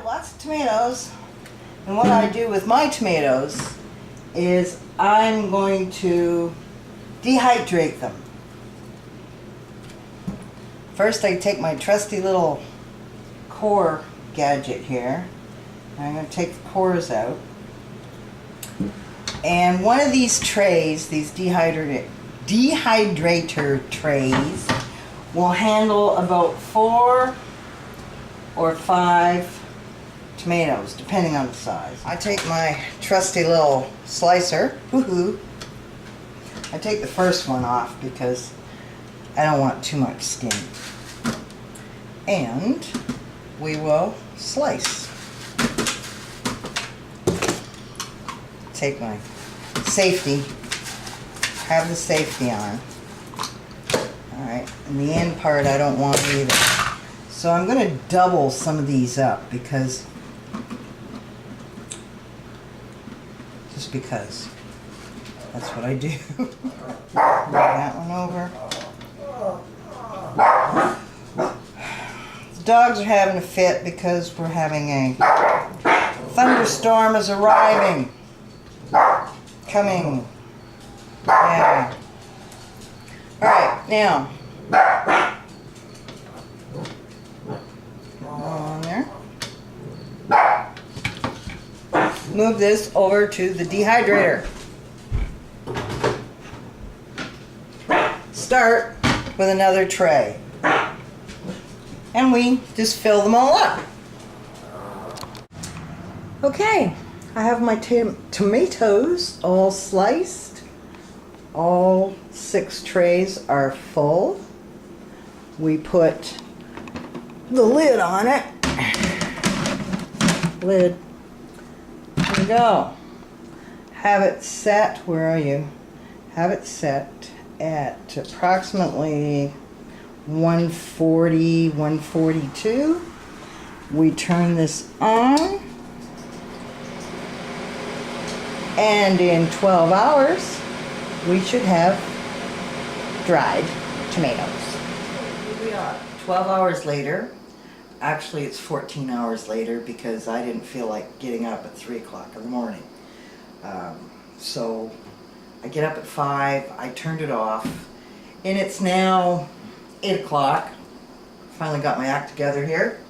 lots of tomatoes, and what I do with my tomatoes is I'm going to dehydrate them. First I take my trusty little core gadget here. I'm going to take the cores out. And one of these trays, these dehydrator trays, will handle about 4 or 5 tomatoes, depending on the size. I take my trusty little slicer. Woohoo! I take the first one off because I don't want too much skin. And we will slice. Take my safety, have the safety on. Alright, and the end part I don't want either. So I'm going to double some of these up because, just because. That's what I do. Move that one over. The dogs are having a fit because we're having a thunderstorm is arriving. Coming. Yeah. Alright, now. On there. Move this over to the dehydrator. Start with another tray. And we just fill them all up. Okay. I have my tomatoes all sliced. All 6 trays are full. We put the lid on it. Lid. There we go. Have it set, where are you? Have it set at approximately 140, 142. We turn this on. And in 12 hours, we should have dried tomatoes. Here we are, 12 hours later. Actually, it's 14 hours later because I didn't feel like getting up at 3 o'clock in the morning. So I get up at 5, I turned it off, and it's now 8 o'clock. Finally got my act together here.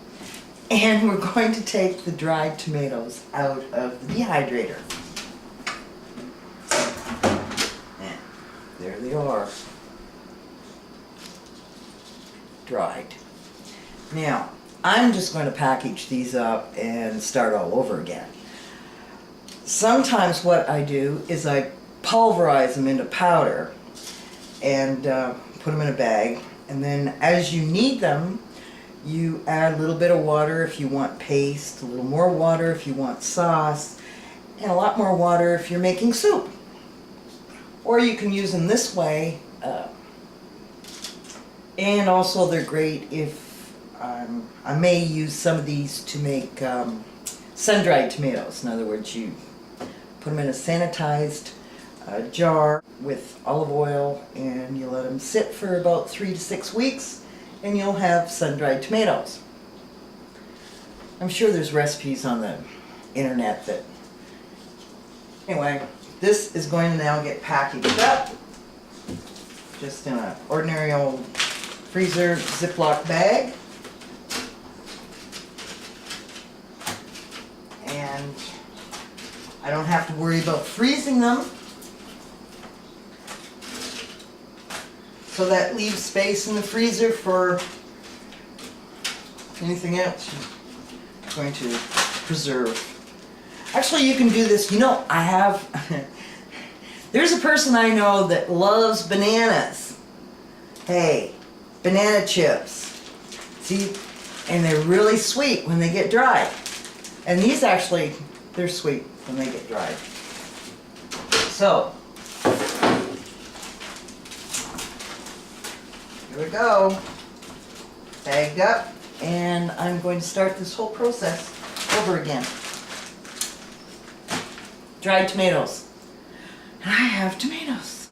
And we're going to take the dried tomatoes out of the dehydrator. There they are, dried. Now, I'm just going to package these up and start all over again. Sometimes what I do is I pulverize them into powder and put them in a bag, and then as you need them, you add a little bit of water if you want paste, a little more water if you want sauce, and a lot more water if you're making soup. Or you can use them this way, and also they're great if I may use some of these to make sun-dried tomatoes. In other words, you put them in a sanitized jar with olive oil and you let them sit for about 3 to 6 weeks and you'll have sun-dried tomatoes. I'm sure there's recipes on the internet that... Anyway. This is going to now get packaged up, just in an ordinary old freezer Ziploc bag. And I don't have to worry about freezing them. So that leaves space in the freezer for anything else you're going to preserve. Actually, you can do this. You know, I have... There's a person I know that loves bananas. Hey, banana chips. See? And they're really sweet when they get dried. And these actually, they're sweet when they get dried. So, here we go. Bagged up. And I'm going to start this whole process over again. Dried tomatoes. And I have tomatoes.